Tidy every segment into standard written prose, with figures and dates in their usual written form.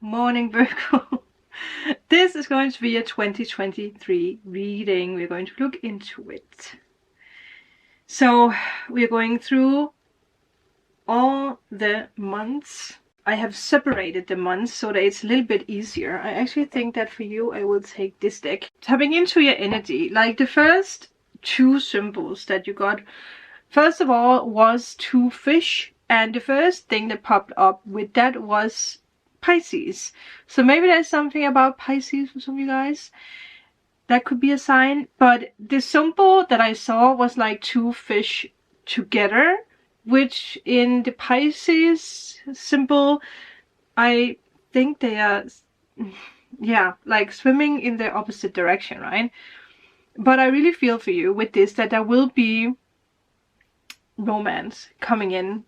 morning, Virgo. This is going to be a 2023 reading. We're going to look into it. So we're going through all the months. I have separated the months so that it's a little bit easier. I actually think that for you, I will take this deck. Tapping into your energy, like the first two symbols that you got, first of all, was two fish. And the first thing that popped up with that was Pisces. So maybe there's something about Pisces for some of you guys. That could be a sign. But the symbol that I saw was like two fish together, which in the Pisces symbol, I think they are, yeah, like swimming in the opposite direction, right? But I really feel for you with this that there will be romance coming in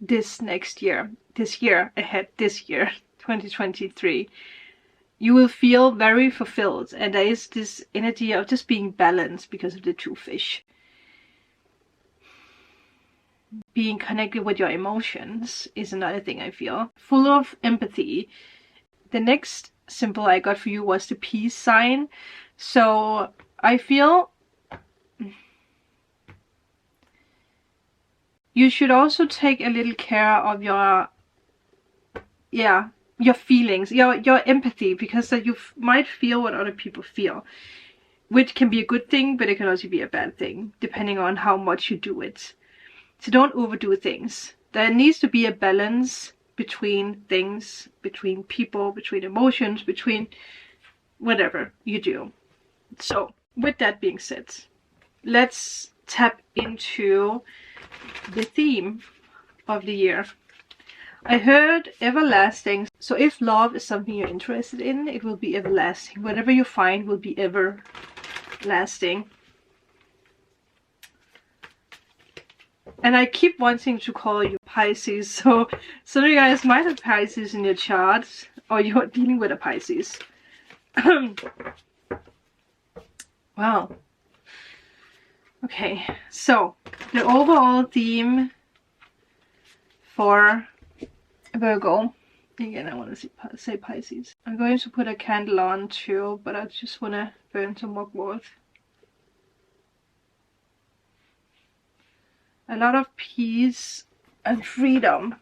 this next year, this year ahead, this year 2023. You will feel very fulfilled, and there is this energy of just being balanced because of the two fish. Being connected with your emotions is another thing I feel. Full of empathy. The next symbol I got for you was the peace sign. So I feel you should also take a little care of your feelings, your empathy, because you might feel what other people feel, which can be a good thing, but it can also be a bad thing, depending on how much you do it. So don't overdo things. There needs to be a balance between things, between people, between emotions, between whatever you do. So with that being said, let's tap into the theme of the year. I heard everlasting. So if love is something you're interested in, it will be everlasting. Whatever you find will be everlasting. And I keep wanting to call you Pisces, so some of you guys might have Pisces in your chart, or you're dealing with a Pisces. Wow. Okay, so the overall theme for Virgo, again I want to say Pisces. I'm going to put a candle on too, but I just want to burn some more wood. A lot of peace and freedom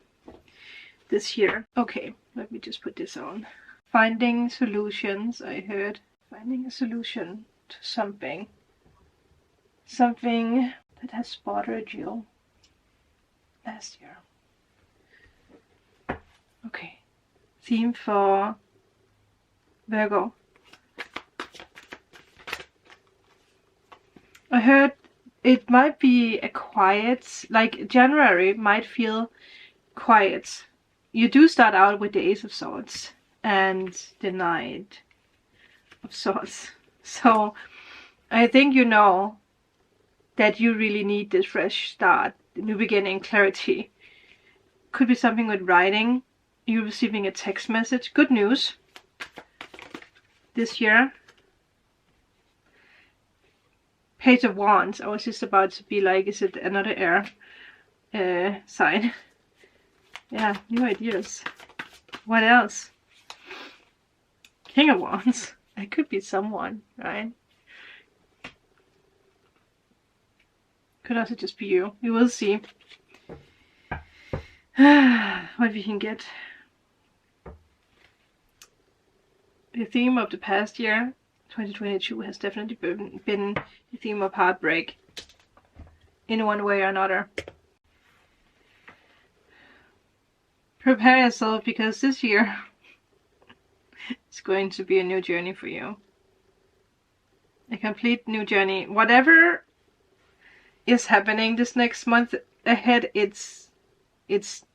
this year. Okay, let me just put this on. Finding solutions, I heard. Finding a solution to something. Something that has bothered you last year. Okay, theme for Virgo. I heard it might be a quiet, like January might feel quiet. You do start out with the Ace of Swords and the Knight of Swords. So I think you know that you really need this fresh start, new beginning, clarity. Could be something with writing. You're receiving a text message. Good news this year. Page of Wands. I was just about to be like, is it another air sign? Yeah, new ideas. What else? King of Wands. It could be someone, right? Could also just be you. We will see what we can get. The theme of the past year, 2022, has definitely been the theme of heartbreak in one way or another. Prepare yourself, because this year is going to be a new journey for you. A complete new journey. Whatever is happening this next month ahead, it's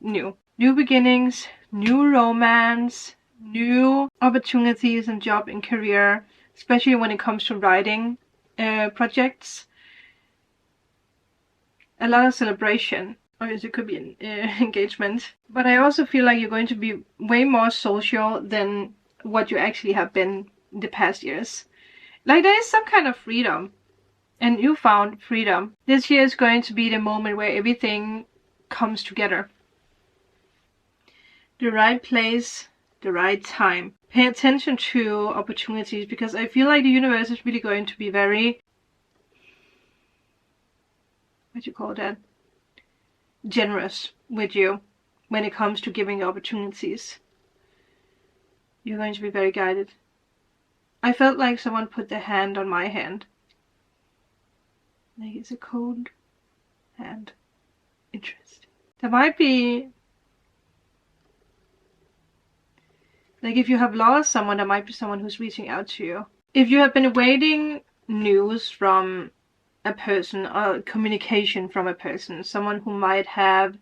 new. New beginnings, new romance, new opportunities in job and career, especially when it comes to writing projects. A lot of celebration. Obviously it could be an engagement. But I also feel like you're going to be way more social than what you actually have been in the past years. Like there is some kind of freedom. And you found freedom. This year is going to be the moment where everything comes together. the right place, the right time. Pay attention to opportunities, because I feel like the universe is really going to be very, what do you call that, generous with you when it comes to giving opportunities. You're going to be very guided. I felt like someone put their hand on my hand. Like it's a cold hand. Interesting. There might be, like if you have lost someone, there might be someone who's reaching out to you. If you have been awaiting news from a person or communication from a person, someone who might have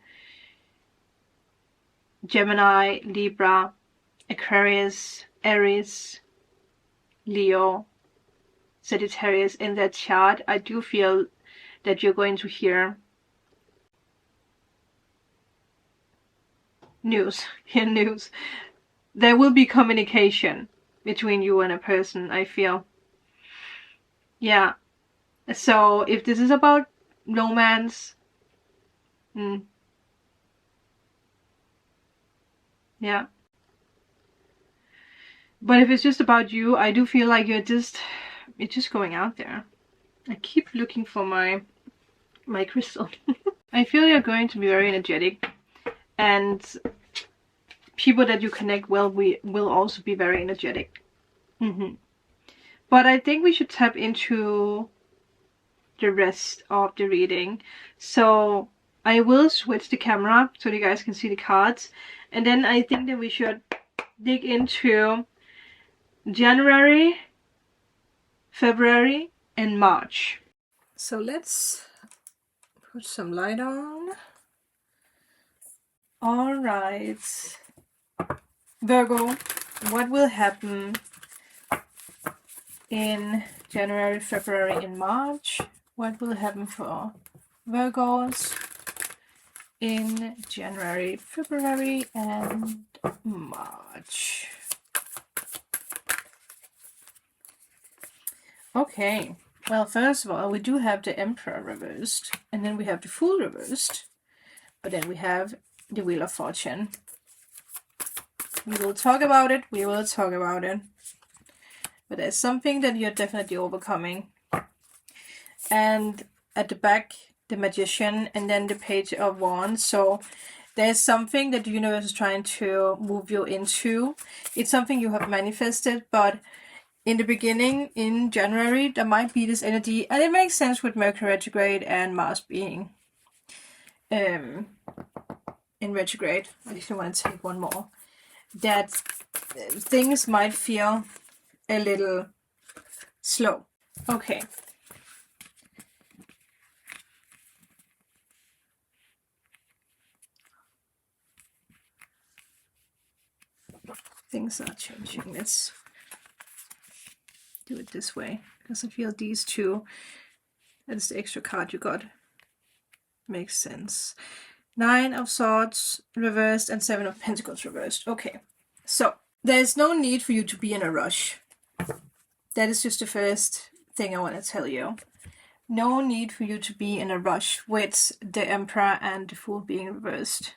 Gemini, Libra, Aquarius, Aries, Leo, Sagittarius in that chart, I do feel that you're going to hear news. There will be communication between you and a person, I feel. Yeah. So if this is about romance, yeah. But if it's just about you, I do feel like it's just going out there. I keep looking for my crystal. I feel you're going to be very energetic, and people that you connect well will also be very energetic. But I think we should tap into the rest of the reading. So I will switch the camera so you guys can see the cards, and then I think that we should dig into January, February and March. So let's put some light on. All right, Virgo, what will happen in January, February and March? What will happen for Virgos in January, February and March? Okay, well, first of all, we do have the Emperor reversed, and then we have the Fool reversed, but then we have the Wheel of Fortune. We will talk about it, but there's something that you're definitely overcoming. And at the back, the Magician, and then the Page of Wands. So there's something that the universe is trying to move you into. It's something you have manifested, but in the beginning, in January, there might be this energy, and it makes sense with Mercury retrograde and Mars being in retrograde. I actually want to take one more. That things might feel a little slow. Okay. Things are changing. Let's do it this way, because I feel these two, that's the extra card you got, makes sense. 9 of Swords reversed and 7 of Pentacles reversed. Okay, so there's no need for you to be in a rush. That is just the first thing I want to tell you. No need for you to be in a rush with the Emperor and the Fool being reversed,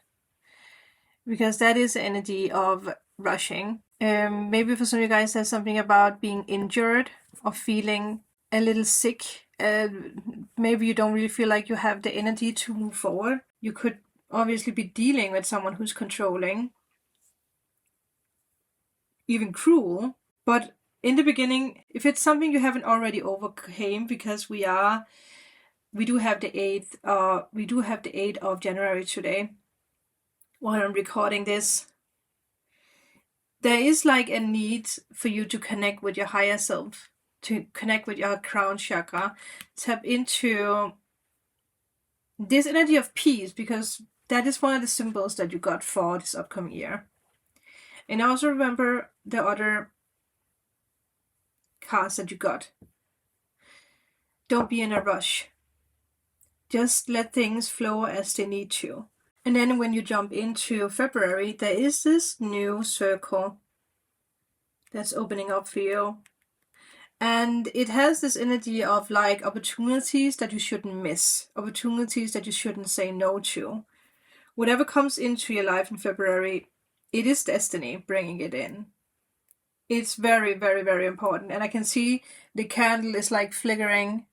because that is the energy of rushing. Maybe for some of you guys there's something about being injured or feeling a little sick. Maybe you don't really feel like you have the energy to move forward. You could obviously be dealing with someone who's controlling, even cruel. But in the beginning, if it's something you haven't already overcame, because we do have the 8th of January today while I'm recording this. There is like a need for you to connect with your higher self, to connect with your crown chakra, tap into this energy of peace, because that is one of the symbols that you got for this upcoming year. And also remember the other cards that you got. Don't be in a rush. Just let things flow as they need to. And then when you jump into February, there is this new circle that's opening up for you. And it has this energy of like opportunities that you shouldn't miss. Opportunities that you shouldn't say no to. Whatever comes into your life in February, it is destiny bringing it in. It's very, very, very important. And I can see the candle is like flickering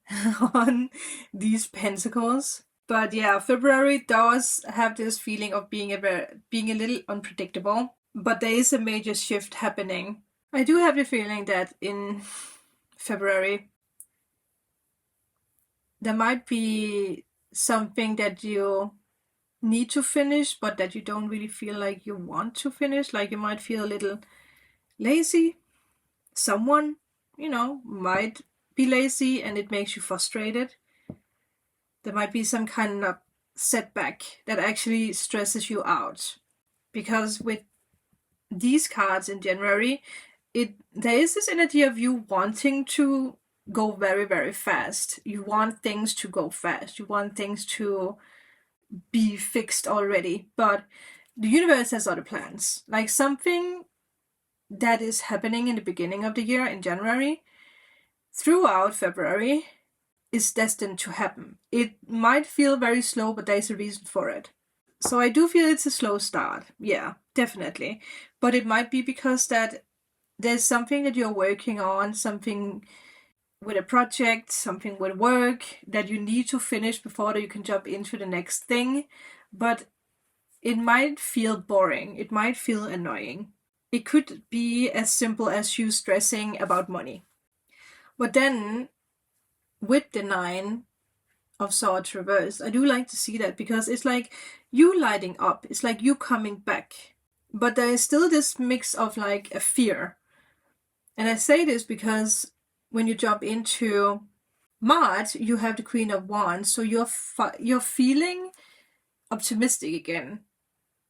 on these pentacles. But yeah, February does have this feeling of being a little unpredictable. But there is a major shift happening. I do have the feeling that in February, there might be something that you need to finish, but that you don't really feel like you want to finish. Like you might feel a little lazy. Someone, might be lazy and it makes you frustrated. There might be some kind of setback that actually stresses you out. Because with these cards in January, there is this energy of you wanting to go very, very fast. You want things to go fast. You want things to be fixed already. But the universe has other plans. Like something that is happening in the beginning of the year in January, throughout February, is destined to happen. It might feel very slow, but there's a reason for it. So I do feel it's a slow start. Yeah, definitely. But it might be because that there's something that you're working on, something with a project, something with work that you need to finish before you can jump into the next thing. But it might feel boring. It might feel annoying. It could be as simple as you stressing about money. But then, with the 9 of Swords reversed, I do like to see that because it's like you lighting up. It's like you coming back. But there is still this mix of like a fear. And I say this because when you jump into March, you have the Queen of Wands. So you're feeling optimistic again.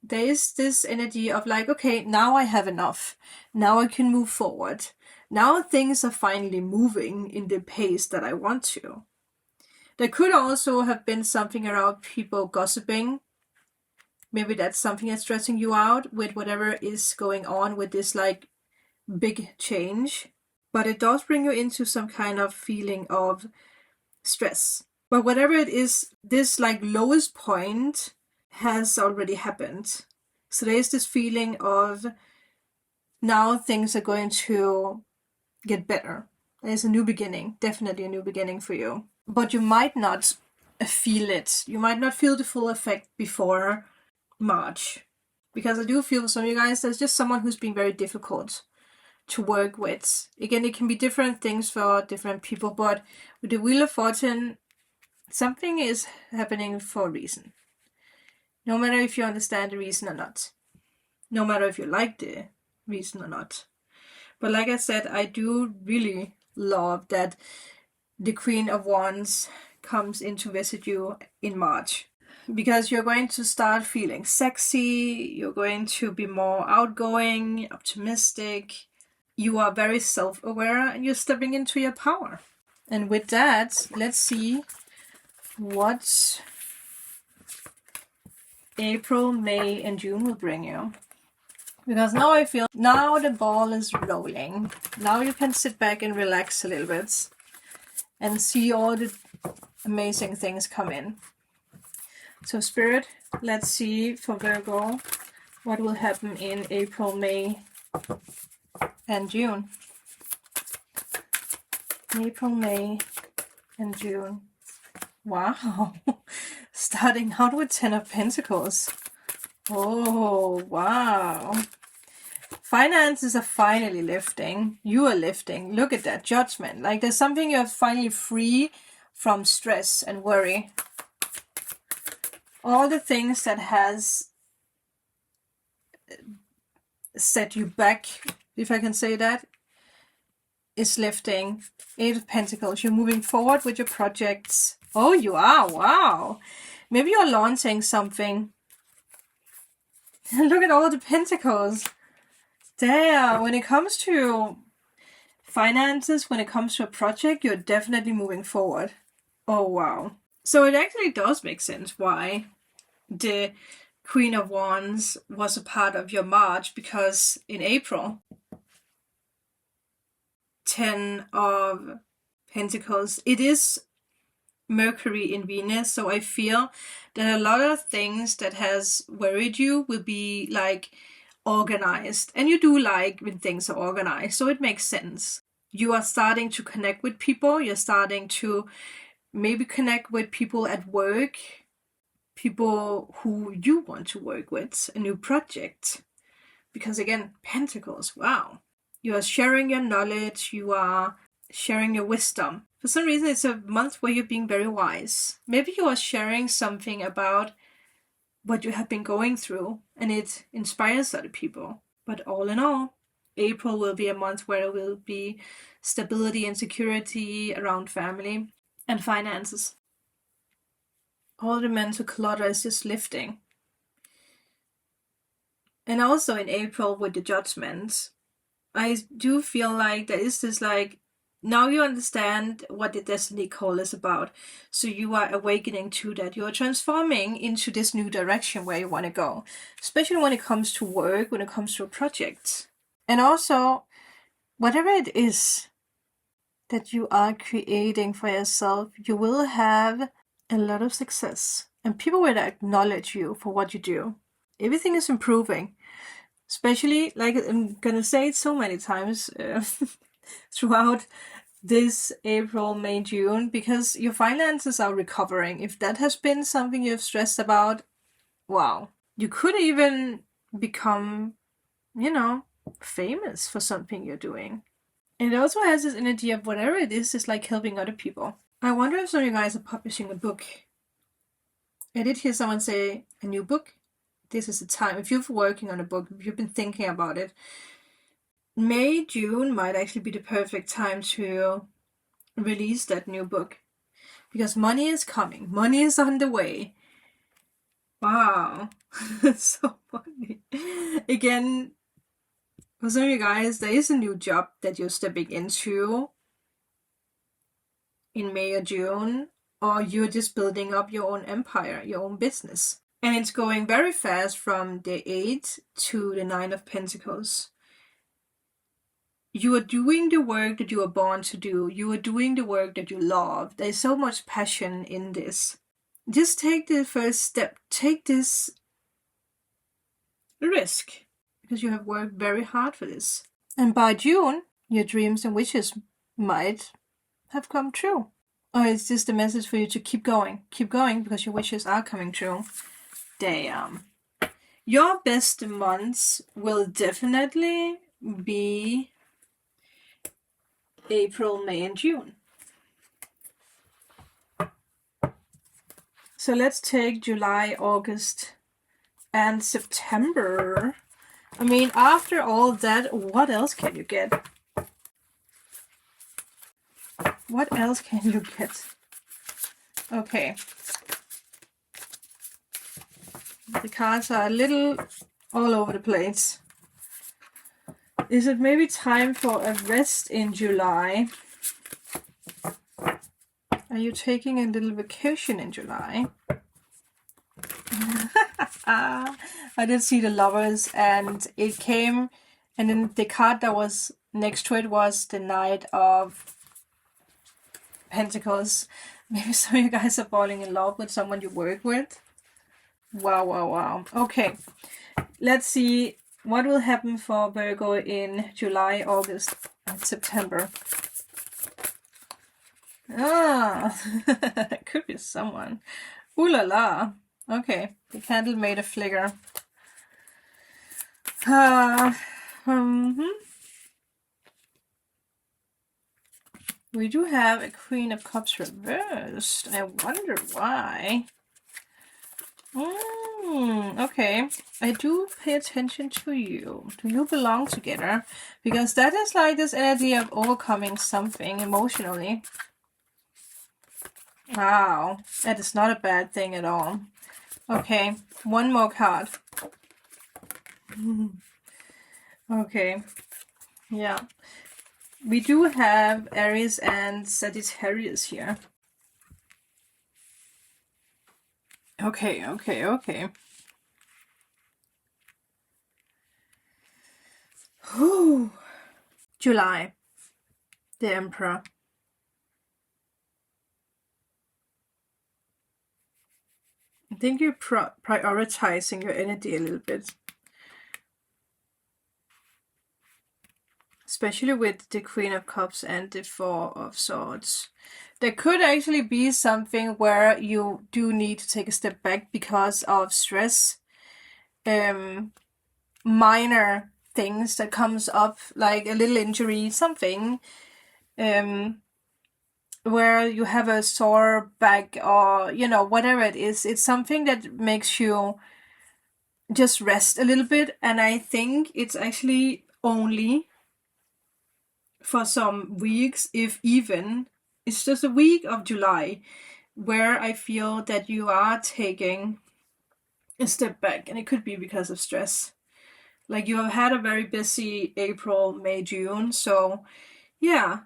There is this energy of like, okay, now I have enough. Now I can move forward. Now things are finally moving in the pace that I want to. There could also have been something around people gossiping. Maybe that's something that's stressing you out with whatever is going on with this like big change. But it does bring you into some kind of feeling of stress. But whatever it is, this like lowest point has already happened. So there's this feeling of now things are going to get better. There's a new beginning, definitely a new beginning for you. But you might not feel it. You might not feel the full effect before March. Because I do feel for some of you guys, there's just someone who's being very difficult to work with. Again, it can be different things for different people, but with the Wheel of Fortune, something is happening for a reason. No matter if you understand the reason or not. No matter if you like the reason or not. But like I said, I do really love that the Queen of Wands comes in to visit you in March. Because you're going to start feeling sexy, you're going to be more outgoing, optimistic. You are very self-aware and you're stepping into your power. And with that, let's see what April, May, and June will bring you. Because now I feel, now the ball is rolling. Now you can sit back and relax a little bit and see all the amazing things come in. So Spirit, let's see for Virgo what will happen in April, May, and June. April, May, and June. Wow. Starting out with 10 of Pentacles. Oh, wow. Finances are finally lifting. You are lifting. Look at that. Judgment. Like there's something you're finally free from stress and worry. All the things that has set you back, if I can say that, is lifting. 8 of Pentacles. You're moving forward with your projects. Oh, you are. Wow. Maybe you're launching something. Look at all the Pentacles. Damn. When it comes to finances, when it comes to a project, you're definitely moving forward. Oh, wow. So it actually does make sense why the Queen of Wands was a part of your March, because in April, 10 of Pentacles, it is Mercury in Venus, so I feel that a lot of things that has worried you will be like organized, and you do like when things are organized, so it makes sense. You are starting to connect with people. You're starting to maybe connect with people at work, people who you want to work with, a new project. Because again, Pentacles, wow. You are sharing your knowledge, you are sharing your wisdom. For some reason, it's a month where you're being very wise. Maybe you are sharing something about what you have been going through, and it inspires other people. But all in all, April will be a month where there will be stability and security around family and finances. All the mental clutter is just lifting. And also in April with the judgments, I do feel like there is this like, now you understand what the destiny call is about. So you are awakening to that. You are transforming into this new direction where you want to go, especially when it comes to work, when it comes to a project. And also, whatever it is that you are creating for yourself, you will have a lot of success. And people will acknowledge you for what you do. Everything is improving. Especially, like I'm gonna say it so many times throughout this April, May, June, because your finances are recovering. If that has been something you've stressed about, wow. You could even become, famous for something you're doing. And it also has this energy of whatever it is like helping other people. I wonder if some of you guys are publishing a book. I did hear someone say a new book. This is the time. If you're working on a book, if you've been thinking about it, May, June might actually be the perfect time to release that new book. Because money is coming. Money is on the way. Wow. So funny. Again, for some of you guys, there is a new job that you're stepping into in May or June, or you're just building up your own empire, your own business. And it's going very fast from the 8 to the 9 of Pentacles. You are doing the work that you are born to do. You are doing the work that you love. There's so much passion in this. Just take the first step. Take this risk, because you have worked very hard for this. And by June, your dreams and wishes might have come true. Or it's just a message for you to keep going. Keep going, because your wishes are coming true. Damn. Your best months will definitely be April, May, and June. So let's take July, August, and September. I mean, after all that, what else can you get? What else can you get? Okay. The cards are a little all over the place. Is it maybe time for a rest in July? Are you taking a little vacation in July? I did see the Lovers, and it came, and then the card that was next to it was the Knight of Pentacles. Maybe some of you guys are falling in love with someone you work with. Wow, wow, wow. Okay, let's see what will happen for Virgo in July, August, and September. Ah, it could be someone. Ooh la la. Okay, the candle made a flicker. We do have a Queen of Cups reversed. I wonder why. Okay, I do pay attention to you. Do you belong together? Because that is like this energy of overcoming something emotionally. Wow, that is not a bad thing at all. Okay, one more card. Okay, yeah. We do have Aries and Sagittarius here. Okay, okay, okay. Whew. July, the Emperor. I think you're prioritizing your energy a little bit. especially with the Queen of Cups and the Four of Swords. There could actually be something where you do need to take a step back because of stress. Minor things that comes up, like a little injury, something. Where you have a sore back or, you know, whatever it is. It's something that makes you just rest a little bit. And I think it's actually only for some weeks, if even, it's just a week of July where I feel that you are taking a step back, and it could be because of stress. Like, you have had a very busy April, May, June, so yeah,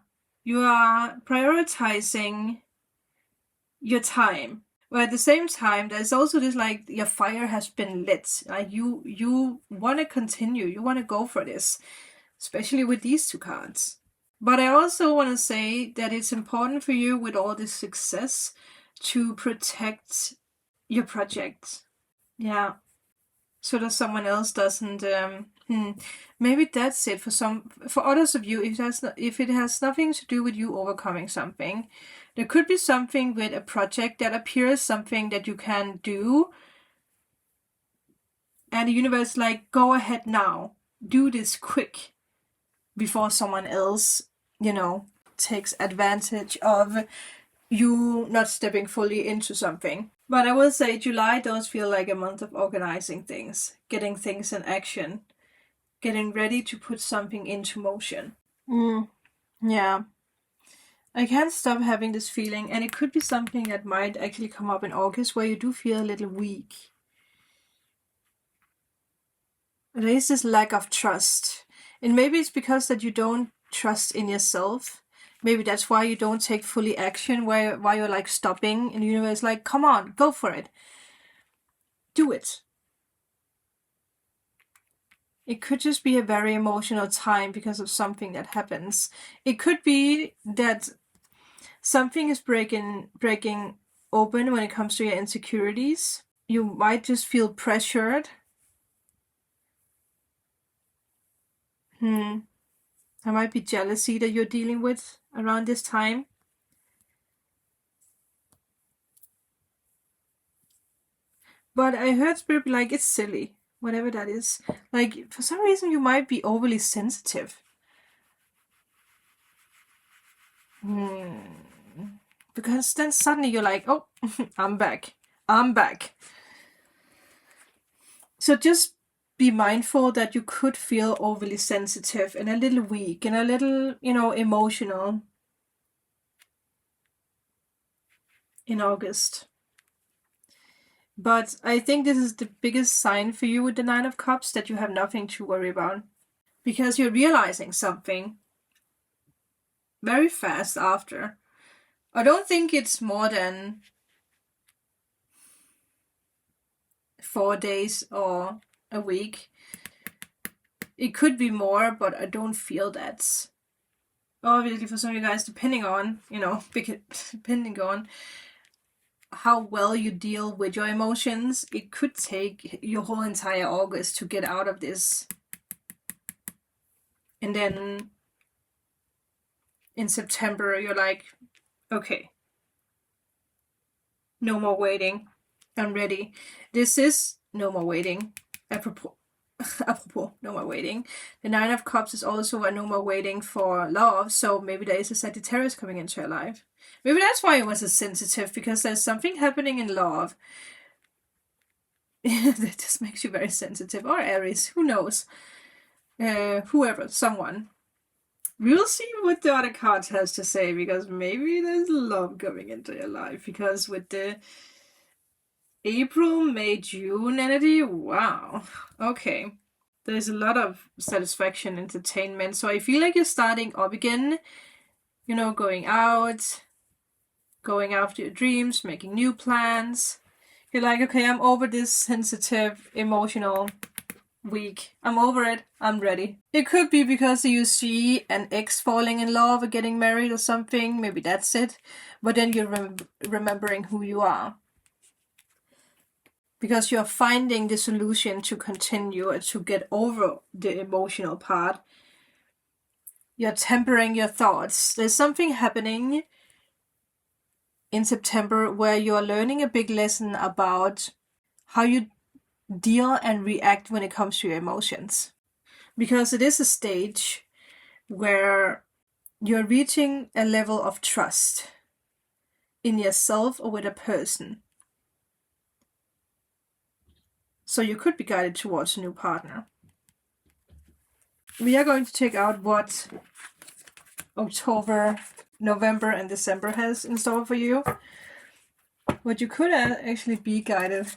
you are prioritizing your time. But at the same time, there's also this, like, your fire has been lit. Like, you want to continue, you want to go for this, especially with these two cards. But I also want to say that it's important for you, with all this success, to protect your project. Yeah. So that someone else doesn't. Maybe that's it for others of you. If it has nothing to do with you overcoming something, there could be something with a project that appears something that you can do, and the universe like, go ahead now, do this quick, before someone else, you know, takes advantage of you not stepping fully into something. But I will say July does feel like a month of organizing things, getting things in action, getting ready to put something into motion. Yeah. I can't stop having this feeling, and it could be something that might actually come up in August where you do feel a little weak. There is this lack of trust. And maybe it's because that you don't trust in yourself. Maybe that's why you don't take fully action, why you're like stopping, and the universe is like, come on, go for it. Do it. It could just be a very emotional time because of something that happens. It could be that something is breaking open when it comes to your insecurities. You might just feel pressured. There might be jealousy that you're dealing with around this time. But I heard Spirit be like, it's silly, whatever that is. Like, for some reason, you might be overly sensitive. Because then suddenly you're like, oh, I'm back. So just be mindful that you could feel overly sensitive and a little weak and a little, emotional in August. But I think this is the biggest sign for you with the Nine of Cups, that you have nothing to worry about. Because you're realizing something very fast after. I don't think it's more than 4 days or a week. It could be more, but I don't feel that. Obviously, for some of you guys, depending on how well you deal with your emotions, it could take your whole entire August to get out of this. And then in September, you're like, okay, no more waiting. I'm ready. This is no more waiting. Apropos, no more waiting. The Nine of Cups is also a no more waiting for love. So maybe there is a Sagittarius coming into your life. Maybe that's why it was so sensitive, because there's something happening in love that just makes you very sensitive. Or Aries, who knows? Whoever, someone. We'll see what the other card has to say, because maybe there's love coming into your life. Because with the April, May, June energy, wow. Okay. There's a lot of satisfaction, entertainment. So I feel like you're starting up again. Going out, going after your dreams, making new plans. You're like, okay, I'm over this sensitive, emotional week. I'm over it. I'm ready. It could be because you see an ex falling in love or getting married or something. Maybe that's it. But then you're remembering who you are. Because you're finding the solution to continue and to get over the emotional part You're tempering your thoughts. There's something happening in September where you're learning a big lesson about how you deal and react when it comes to your emotions. Because it is a stage where you're reaching a level of trust in yourself or with a person. So you could be guided towards a new partner. We are going to check out what October, November, and December has in store for you. But you could actually be guided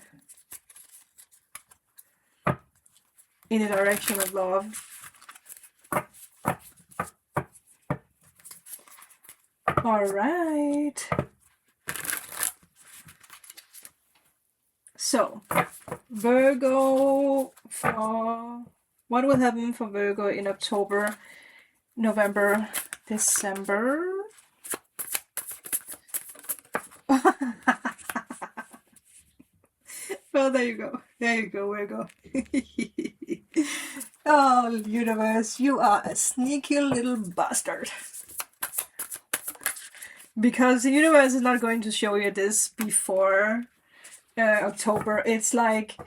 in the direction of love. All right. So, Virgo, what will happen for Virgo in October, November, December? Well, there you go. There you go, Virgo. Oh, universe, you are a sneaky little bastard. Because the universe is not going to show you this before October. It's like,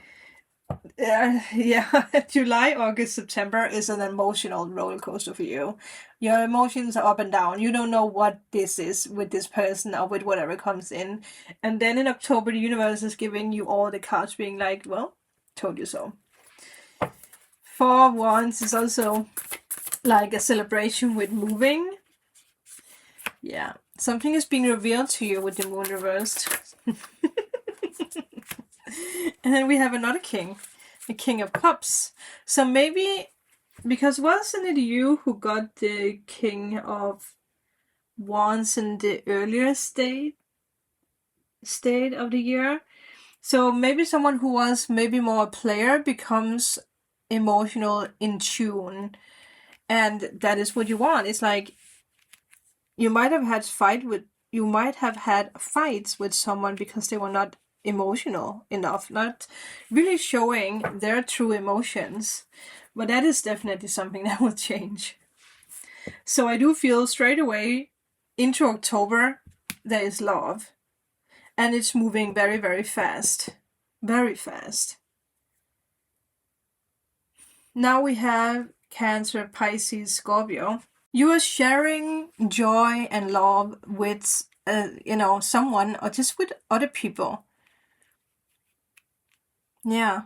July, August, September is an emotional roller coaster for you. Your emotions are up and down. You don't know what this is with this person or with whatever comes in. And then in October, the universe is giving you all the cards being like, well, told you so. Four of Wands is also like a celebration with moving. Yeah, something is being revealed to you with the moon reversed. And then we have another king, the King of Cups. So maybe, because wasn't it you who got the King of Wands in the earlier state of the year? So maybe someone who was maybe more a player becomes emotional in tune. And that is what you want. It's like you might have had fights with someone because they were not emotional enough, not really showing their true emotions. But that is definitely something that will change. So I do feel straight away into October there is love. And it's moving very, very fast. Very fast. Now we have Cancer, Pisces, Scorpio. You are sharing joy and love with, someone or just with other people. Yeah.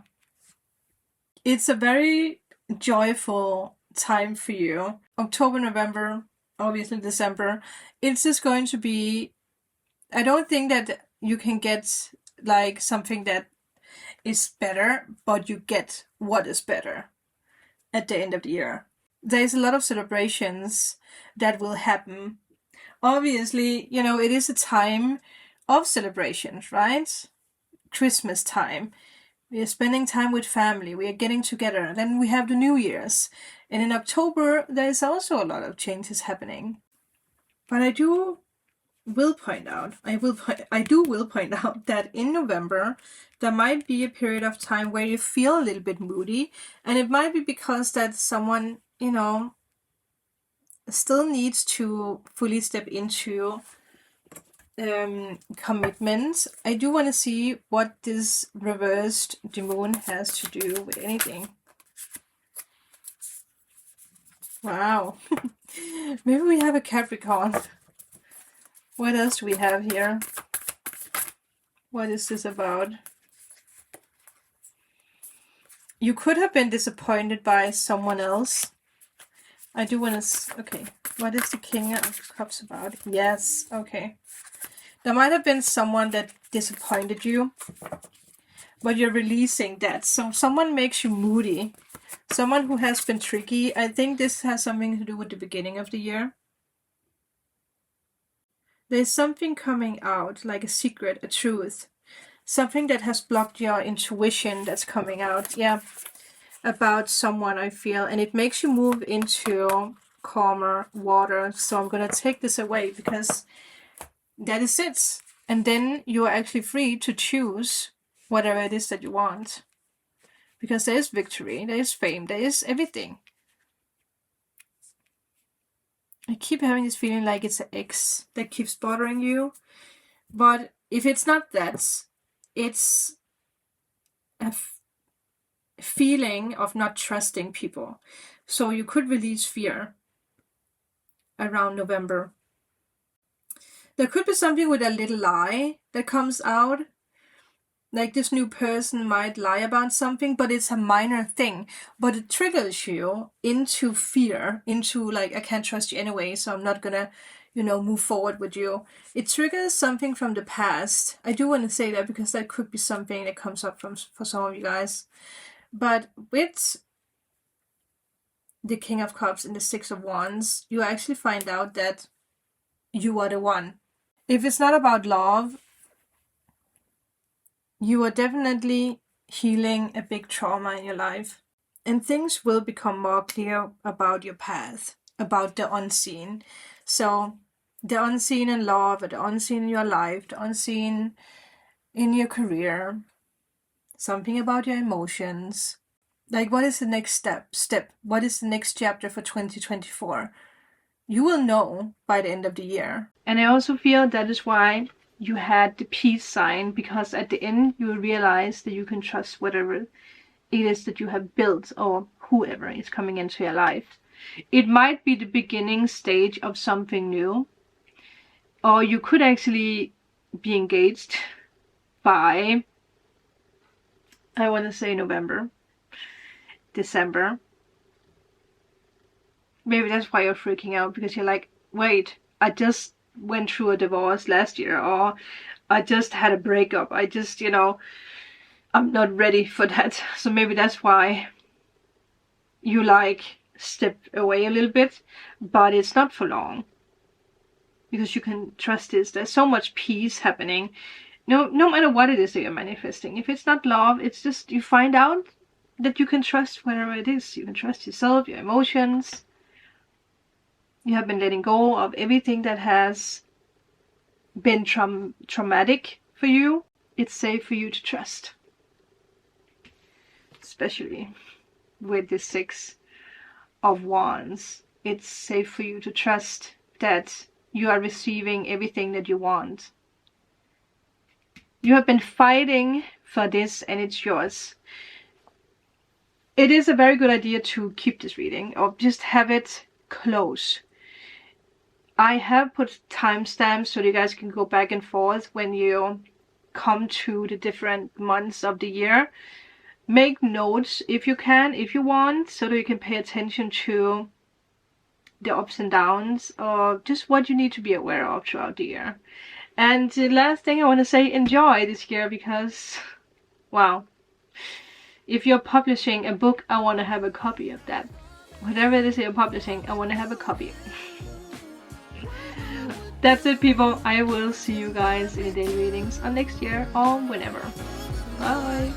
It's a very joyful time for you. October, November, obviously December. It's just going to be, I don't think that you can get like something that is better, but you get what is better at the end of the year. There's a lot of celebrations that will happen. Obviously, it is a time of celebrations, right? Christmas time. We are spending time with family. We are getting together. Then we have the New Year's. And in October, there's also a lot of changes happening. But I will point out that in November, there might be a period of time where you feel a little bit moody. And it might be because that someone, still needs to fully step into commitment. I do want to see what this reversed the moon has to do with anything. Wow. Maybe we have a Capricorn. What else do we have here? What is this about? You could have been disappointed by someone else. I do want to... Okay. What is the King of Cups about? Yes. Okay. There might have been someone that disappointed you, but you're releasing that. So someone makes you moody. Someone who has been tricky. I think this has something to do with the beginning of the year. There's something coming out, like a secret, a truth. Something that has blocked your intuition that's coming out. Yeah. About someone, I feel. And it makes you move into calmer water. So I'm going to take this away because that is it. And then you are actually free to choose whatever it is that you want. Because there is victory, there is fame, there is everything. I keep having this feeling like it's an ex that keeps bothering you. But if it's not that, it's a feeling of not trusting people. So you could release fear around November. There could be something with a little lie that comes out. Like this new person might lie about something, but it's a minor thing. But it triggers you into fear, into like, I can't trust you anyway, so I'm not gonna, move forward with you. It triggers something from the past. I do want to say that because that could be something that comes up for some of you guys. But with the King of Cups and the Six of Wands, you actually find out that you are the one. If it's not about love, you are definitely healing a big trauma in your life. And things will become more clear about your path, about the unseen. So the unseen in love, the unseen in your life, the unseen in your career, something about your emotions. Like, what is the next step? What is the next chapter for 2024? You will know by the end of the year. And I also feel that is why you had the peace sign, because at the end you will realize that you can trust whatever it is that you have built or whoever is coming into your life. It might be the beginning stage of something new, or you could actually be engaged by, I want to say November, December. Maybe that's why you're freaking out, because you're like, wait, I just went through a divorce last year, or I just had a breakup. I just, I'm not ready for that. So maybe that's why you like step away a little bit, but it's not for long, because you can trust this. There's so much peace happening. No matter what it is that you're manifesting. If it's not love, it's just you find out that you can trust whatever it is. You can trust yourself, your emotions. You have been letting go of everything that has been traumatic for you. It's safe for you to trust. Especially with the Six of Wands. It's safe for you to trust that you are receiving everything that you want. You have been fighting for this and it's yours. It is a very good idea to keep this reading or just have it close. I have put timestamps so you guys can go back and forth when you come to the different months of the year. Make notes if you can, if you want, so that you can pay attention to the ups and downs or just what you need to be aware of throughout the year. And the last thing I want to say, enjoy this year, because, wow, if you're publishing a book, I want to have a copy of that. Whatever it is you're publishing, I want to have a copy. That's it, people. I will see you guys in the daily readings on next year or whenever. Bye.